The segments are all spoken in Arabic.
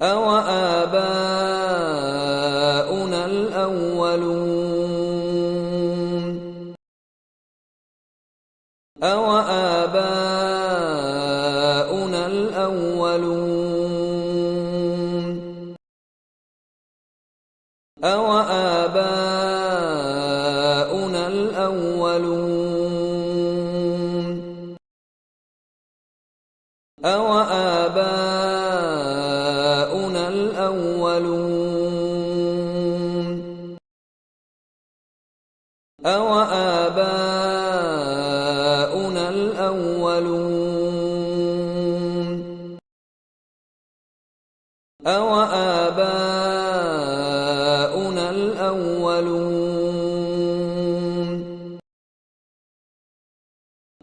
أَوَآبَاؤُنَا الْأَوَّلُونَ أَوَآبَاؤُنَا الْأَوَّلُونَ أَوَآبَاؤُنَا الْأَوَّلُونَ أَوَآبَاؤُنَا الْأَوَّلُونَ أَوَآبَاؤُنَا الْأَوَّلُونَ أَوَآبَاؤُنَا الْأَوَّلُونَ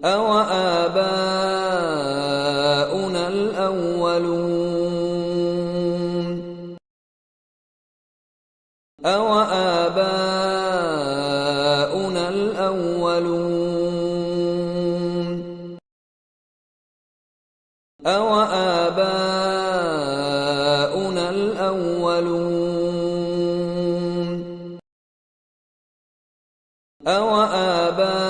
أَوَآبَاؤُنَا الْأَوَّلُونَ أَوَآبَاؤُنَا الْأَوَّلُونَ أَوَآبَاؤُنَا الْأَوَّلُونَ أَوَآبَاؤُنَا